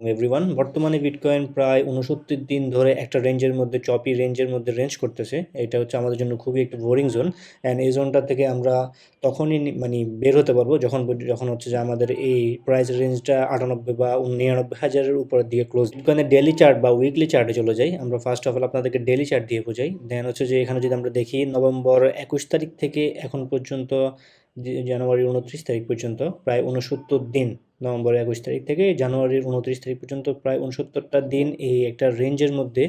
Everyone, বর্তমানে bitcoin প্রায় 69 দিন ধরে একটা রেঞ্জের মধ্যে, চপি রেঞ্জের মধ্যে রেঞ্জ করতেছে। এটা হচ্ছে আমাদের জন্য খুবই একটা বোরিং জোন। অ্যান্ড এই জোনটা থেকে আমরা তখনই মানে বের হতে পারবো যখন যখন হচ্ছে যে আমাদের এই প্রাইস রেঞ্জটা 98 বা 99,000-এর উপরের দিকে ক্লোজ। বিটকয়েনের ডেলি চার্ট বা উইকলি চার্টে চলে যাই আমরা। ফার্স্ট অফ অল আপনাদেরকে ডেলি চার্ট দিয়ে বোঝাই। দেন হচ্ছে যে এখানে যদি আমরা দেখি নভেম্বর 21 তারিখ থেকে এখন পর্যন্ত জানুয়ারি 29 তারিখ পর্যন্ত প্রায় 69 দিন। নভেম্বর 21 তারিখ থেকে জানুয়ারির 29 তারিখ পর্যন্ত প্রায় 69টা দিন এই একটা রেঞ্জের মধ্যে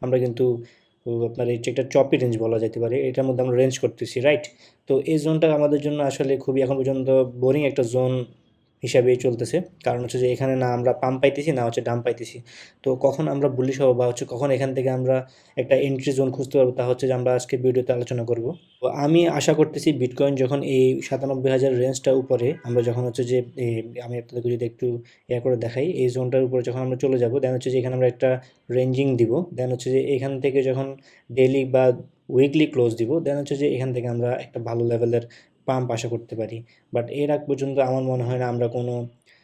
আমরা কিন্তু আপনার এই যে একটা চপি রেঞ্জ বলা যেতে পারে, এটার মধ্যে আমরা রেঞ্জ করতেছি, রাইট? তো এই জোনটা আমাদের জন্য আসলে খুবই এখন পর্যন্ত বোরিং একটা জোন হিসাবেই চলতেছে। কারণ হচ্ছে যে এখানে না আমরা পাম্প পাইতেছি, না হচ্ছে ডাম্প পাইতেছি। তো কখন আমরা বুলিশ হবো বা হচ্ছে কখন এখান থেকে আমরা একটা এন্ট্রি জোন খুঁজতে পারবো, তা হচ্ছে যে আমরা আজকে ভিডিওতে আলোচনা করব। তো আমি আশা করতেছি বিটকয়েন যখন এই 97,000 রেঞ্জটা উপরে আমরা যখন হচ্ছে যে আমি আপনাদেরকে যদি একটু করে দেখাই, এই জোনটার উপরে যখন আমরা চলে যাব, দেন হচ্ছে যে এখানে আমরা একটা রেঞ্জিং দিব। দেন হচ্ছে যে এখান থেকে যখন ডেইলি বা উইকলি ক্লোজ দিব, দেন হচ্ছে যে এখান থেকে আমরা একটা ভালো লেভেলের পাম্প আশা করতে পারি। বাট এর আগ পর্যন্ত আমার মনে হয় না আমরা কোনো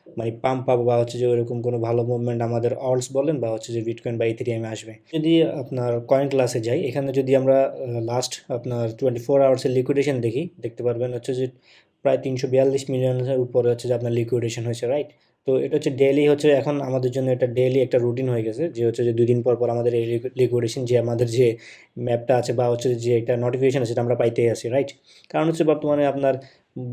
মানে পাম্প পাবো বা হচ্ছে যে ওইরকম কোনো ভালো মুভমেন্ট আমাদের অলস বলেন বা হচ্ছে যে বিটকয়েন বা ইথেরিয়ামে আসবে। যদি আপনার কয়েন ক্লাসে যাই, এখানে যদি আমরা লাস্ট আপনার 24 আওয়ার্সের লিকুইডেশন দেখতে পারবেন হচ্ছে যে প্রায় 342 মিলিয়নের উপরে হচ্ছে যে আপনার লিকুইডেশন হয়েছে, রাইট? তো এটা হচ্ছে ডেইলি, হচ্ছে এখন আমাদের জন্য এটা ডেইলি একটা রুটিন হয়ে গেছে যে হচ্ছে যে 2 দিন পর পর আমাদের এই লিকুইডেশন যে আমাদের যে ম্যাপটা আছে বা হচ্ছে যে একটা নোটিফিকেশন আছে, সেটা আমরা পাইতেই আছি, রাইট? কারণ হচ্ছে বর্তমানে আপনার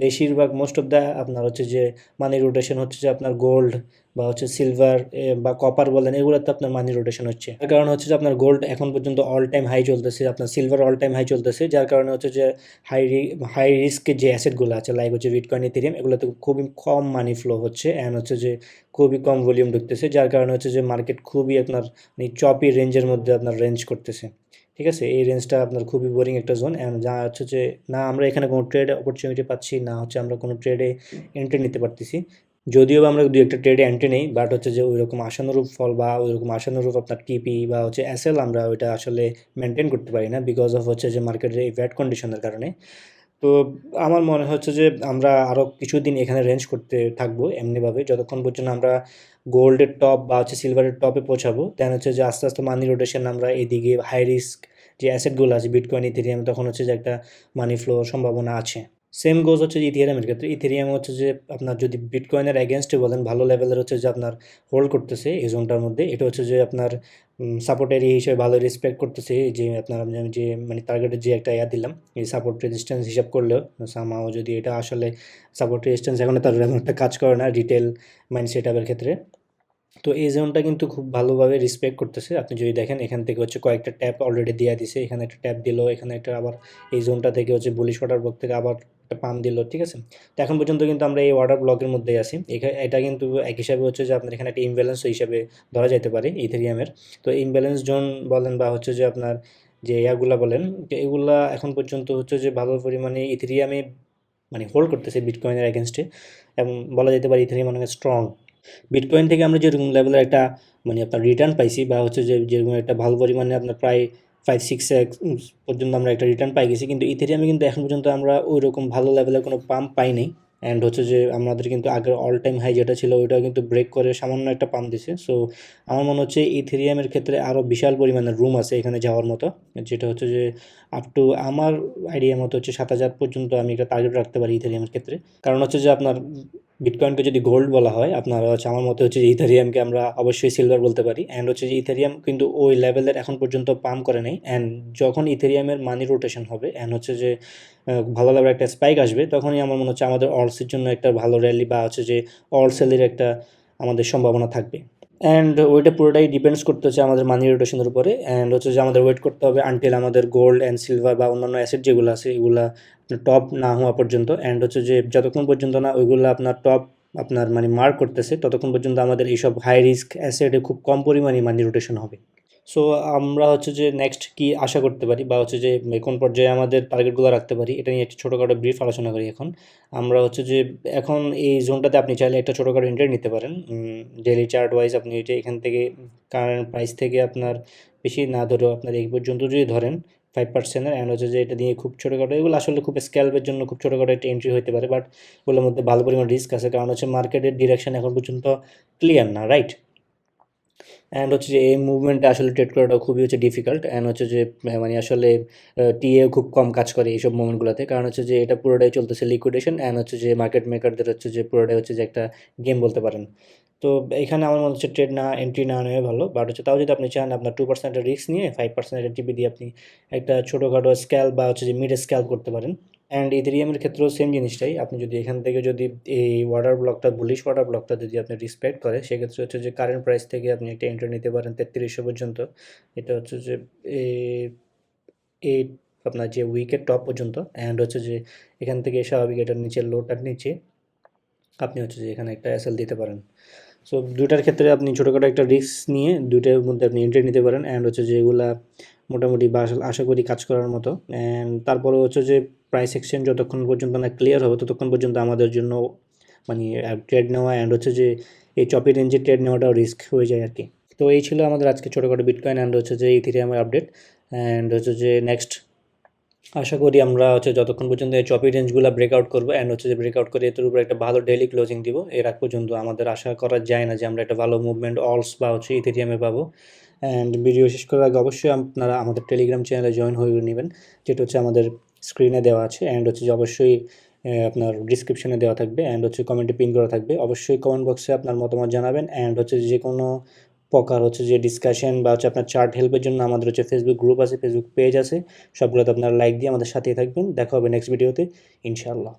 বেশিরভাগ মোস্ট অফ দ্য আপনার হচ্ছে যে মানি রোটেশন হচ্ছে যে আপনার গোল্ড বা হচ্ছে সিলভার বা কপার বলেন, এগুলোতে আপনার মানি রোটেশন হচ্ছে। তার কারণ হচ্ছে যে আপনার গোল্ড এখন পর্যন্ত অল টাইম হাই চলতেছে, আপনার সিলভার অল টাইম হাই চলতেছে, যার কারণে হচ্ছে যে হাই হাই রিস্কের যে অ্যাসেটগুলো আছে লাইক হচ্ছে বিটকয়েন, ইথেরিয়াম, এগুলোতে খুবই কম মানি ফ্লো হচ্ছে অ্যান্ড হচ্ছে যে খুবই কম ভলিউম ঢুকতেছে, যার কারণে হচ্ছে যে মার্কেট খুবই আপনার মানে চপি রেঞ্জের মধ্যে আপনার রেঞ্জ করতেছে। ঠিক আছে, এই রেঞ্জটা আপনার খুবই বোরিং একটা জোন, অ্যান্ড যা হচ্ছে যে না আমরা এখানে কোনো ট্রেড অপরচুনিটি পাচ্ছি, না হচ্ছে আমরা কোনো ট্রেডে এন্ট্রি নিতে পারতেছি। যদিও বা আমরা দু একটা ট্রেডে এন্ট্রি নেই, বাট হচ্ছে যে ওইরকম আশানুরূপ ফল বা ওইরকম আশানুরূপ আপনার টিপি বা হচ্ছে এসএল আমরা ওইটা আসলে মেনটেন করতে পারি না, বিকজ অফ হচ্ছে যে মার্কেটের এই ব্যাড কন্ডিশনের কারণে। তো আমার মনে হচ্ছে যে আমরা আরও কিছুদিন এখানে রেঞ্জ করতে থাকবো এমনিভাবে, যতক্ষণ পর্যন্ত আমরা গোল্ডের টপ বা হচ্ছে সিলভারের টপে পৌঁছাবো। দেন হচ্ছে যে আস্তে আস্তে মানি রোটেশন আমরা এদিকে হাই রিস্ক যে অ্যাসেটগুলো আছে বিটকয়েন, ইথেরিয়াম, তখন হচ্ছে যে একটা মানি ফ্লোর সম্ভাবনা আছে। সেম গোজ হচ্ছে যে ইথেরিয়ামের ক্ষেত্রে। ইথেরিয়াম হচ্ছে যে আপনার যদি বিটকয়েনের এগেনস্টে বলেন, ভালো লেভেলের হচ্ছে যে আপনার হোল্ড করতেছে এই জোনটার মধ্যে। এটা হচ্ছে যে আপনার সাপোর্ট এরিয়া হিসেবে ভালো রেসপেক্ট করতেছে। যে আপনার আমি যে মানে টার্গেটের যে একটা দিলাম, এই সাপোর্ট রেজিস্ট্যান্স হিসাব করলেও সামাও যদি এটা আসলে সাপোর্ট রেজিস্ট্যান্স এখন তার এমন একটা কাজ করে না রিটেল মাইন্ড সেট আপের ক্ষেত্রে। তো এই জোনটা কিন্তু খুব ভালোভাবে রেসপেক্ট করতেছে। আপনি যদি দেখেন এখান থেকে হচ্ছে কয়েকটা ট্যাপ অলরেডি দিয়ে দিছে, এখানে একটা ট্যাপ দিল, এখানে একটা আবার এই জোনটা থেকে হচ্ছে বুলিশ ওয়াটার ব্লক থেকে আবার একটা পাম্প দিল, ঠিক আছে? তো এখন পর্যন্ত কিন্তু আমরা এই ওয়াটার ব্লকের মধ্যেই আছি। এটা কিন্তু এক হিসাবে হচ্ছে যে আপনার এখানে একটা ইমব্যালেন্স হিসাবে ধরা যেতে পারে ইথেরিয়ামের। তো ইমব্যালেন্স জোন বলেন বা হচ্ছে যে আপনার যে ইয়াগুলা বলেন, তো এগুলা এখন পর্যন্ত হচ্ছে যে ভালো পরিমাণে ইথেরিয়ামে মানে হোল্ড করতেছে বিটকয়েনের এগেনস্টে, এবং বলা যেতে পারে ইথেরিয়াম অনেক স্ট্রং। বিটকয়েন থেকে আমরা যেরকম লেভেলের একটা মানে আপনার রিটার্ন পাইছি বা হচ্ছে যে যেরকম একটা ভালো পরিমাণে আপনার প্রায় 5-6x পর্যন্ত আমরা একটা রিটার্ন পাই গেছি, কিন্তু ইথেরিয়ামে কিন্তু এখন পর্যন্ত আমরা ওই রকম ভালো লেভেলের কোনো পাম্প পাই নাই। অ্যান্ড হচ্ছে যে আমাদের কিন্তু আগের অল টাইম হাই যেটা ছিল ওইটাও কিন্তু ব্রেক করে সামান্য একটা পাম্প দিছে। সো আমার মনে হচ্ছে ইথেরিয়ামের ক্ষেত্রে আরও বিশাল পরিমাণের রুম আছে এখানে যাওয়ার মতো, যেটা হচ্ছে যে আপ টু আমার আইডিয়া মতো হচ্ছে 7,000 পর্যন্ত আমি একটা টার্গেট রাখতে পারি ইথেরিয়ামের ক্ষেত্রে। কারণ হচ্ছে যে আপনার বিটকয়েনকে যদি গোল্ড বলা হয়, আপনার হচ্ছে আমার মতে হচ্ছে যে ইথেরিয়ামকে আমরা অবশ্যই সিলভার বলতে পারি। অ্যান্ড হচ্ছে যে ইথেরিয়াম কিন্তু ওই লেভেলের এখন পর্যন্ত পাম্প করে নেই। অ্যান্ড যখন ইথেরিয়ামের মানি রোটেশন হবে অ্যান্ড হচ্ছে যে ভালো লেভেলের একটা স্পাইক আসবে, তখনই আমার মনে হচ্ছে আমাদের অলসের জন্য একটা ভালো র্যালি বা হচ্ছে যে অল সেলের একটা আমাদের সম্ভাবনা থাকবে। অ্যান্ড ওইটা পুরোটাই ডিপেন্ডস করতে হচ্ছে আমাদের মানি রোটেশনের উপরে। অ্যান্ড হচ্ছে যে আমাদের ওয়েট করতে হবে আনটিল আমাদের গোল্ড অ্যান্ড সিলভার বা অন্যান্য অ্যাসেট যেগুলো আছে এগুলা টপ না হওয়া পর্যন্ত। অ্যান্ড হচ্ছে যে যতক্ষণ পর্যন্ত না ওইগুলো আপনার টপ আপনার মানে মার্ক করতেছে, ততক্ষণ পর্যন্ত আমাদের এইসব হাই রিস্ক অ্যাসেটে খুব কম পরিমাণে মানি রোটেশন হবে। সো আমরা হচ্ছে যে নেক্সট কি আশা করতে পারি বা হচ্ছে যে কোন পর্যায়ে আমাদের টার্গেটগুলো রাখতে পারি, এটা নিয়ে একটা ছোটোখাটো ব্রিফ আলোচনা করি এখন। আমরা হচ্ছে যে এখন এই জোনটাতে আপনি চাইলে একটা ছোটোখাটো এন্ট্রি নিতে পারেন। ডেইলি চার্ট ওয়াইজ আপনি এটা এখান থেকে কারেন্ট প্রাইস থেকে আপনার বেশি না ধরেও আপনার এই পর্যন্ত যদি ধরেন 5%-এর, অ্যান্ড হচ্ছে যে এটা দিয়ে খুব ছোটোখাটো, এগুলো আসলে খুব স্ক্যাল্পের জন্য খুব ছোটোখাটো একটা এন্ট্রি হতে পারে, বাট ওগুলোর মধ্যে ভালো পরিমাণ রিস্ক আছে, কারণ হচ্ছে মার্কেটের ডিরেকশন এখন পর্যন্ত ক্লিয়ার না, রাইট? অ্যান্ড হচ্ছে যে এই মুভমেন্টে আসলে ট্রেড করাটা খুবই হচ্ছে ডিফিকাল্ট, অ্যান্ড হচ্ছে যে মানে আসলে টিএ খুব কম কাজ করে এইসব মোমেন্টগুলোতে, কারণ হচ্ছে যে এটা পুরোটাই চলতেছে লিকুইডেশন, অ্যান্ড হচ্ছে যে মার্কেট মেকারদের হচ্ছে যে পুরোটাই হচ্ছে যে একটা গেম বলতে পারেন। তো এখানে আমার মনে হচ্ছে ট্রেড না, এন্ট্রি না নেওয়া ভালো, বাট হচ্ছে তাও যদি আপনি চান আপনার 2% রিস্ক নিয়ে 5% টিপি দিয়ে আপনি একটা ছোটোখাটো স্ক্যাল বা হচ্ছে যে মিড স্ক্যাল করতে পারেন। অ্যান্ড ইথেরিয়ামের ক্ষেত্রেও সেম জিনিসটাই, আপনি যদি এখান থেকে যদি এই ওয়াটার ব্লকটা, বুলিশ ওয়াটার ব্লকটা যদি আপনি রিসপেক্ট করে, সেক্ষেত্রে হচ্ছে যে কারেন্ট প্রাইস থেকে আপনি একটা এন্ট্রি নিতে পারেন 3300 পর্যন্ত। এটা হচ্ছে যে এই এই আপনার যে উইকেট টপ পর্যন্ত, অ্যান্ড হচ্ছে যে এখান থেকে স্বাভাবিক এটার নিচে লোটার নিচে আপনি হচ্ছে যে এখানে একটা এসএল দিতে পারেন। সো দুইটার ক্ষেত্রে আপনি ছোটোখাটো একটা রিস্ক নিয়ে দুইটার মধ্যে আপনি এন্ট্রি নিতে পারেন, অ্যান্ড হচ্ছে যে এগুলা মোটামুটি বা আশা করি কাজ করার মতো। অ্যান্ড তারপরে হচ্ছে যে প্রাইস এক্সচেঞ্জ যতক্ষণ পর্যন্ত না ক্লিয়ার হবে ততক্ষণ পর্যন্ত আমাদের জন্য মানে ট্রেড নেওয়া অ্যান্ড হচ্ছে যে এই চপি রেঞ্জে ট্রেড নেওয়াটাও রিস্ক হয়ে যায় আর কি। তো এই ছিল আমাদের আজকে ছোটোখাটো বিটকয়েন অ্যান্ড হচ্ছে যে ইথেরিয়ামের আপডেট। অ্যান্ড হচ্ছে যে নেক্সট আশা করি আমরা হচ্ছে যতক্ষণ পর্যন্ত এই চপি রেঞ্জগুলো ব্রেকআউট করবো, অ্যান্ড হচ্ছে যে ব্রেকআউট করে এর উপর একটা ভালো ডেইলি ক্লোজিং দিব, এর আগ পর্যন্ত আমাদের আশা করা যায় না যে আমরা একটা ভালো মুভমেন্ট অলস বা হচ্ছে ইথেরিয়ামে পাবো। অ্যান্ড ভিডিও শেষ করার আগে অবশ্যই আপনারা আমাদের টেলিগ্রাম চ্যানেলে জয়েন হয়ে নেবেন, যেটা হচ্ছে আমাদের স্ক্রিনে দেওয়া আছে, অ্যান্ড হচ্ছে যে অবশ্যই আপনার ডিসক্রিপশনে দেওয়া থাকবে, অ্যান্ড হচ্ছে কমেন্টে পিন করা থাকবে। অবশ্যই কমেন্ট বক্সে আপনার মতামত জানাবেন, অ্যান্ড হচ্ছে যে কোনো প্রকার হচ্ছে যে ডিসকাশন বা হচ্ছে আপনার চার্ট হেল্পের জন্য আমাদের হচ্ছে ফেসবুক গ্রুপ আছে, ফেসবুক পেজ আছে, সবগুলোতে আপনারা লাইক দিয়ে আমাদের সাথেই থাকবেন। দেখা হবে নেক্সট ভিডিওতে ইনশাআল্লাহ।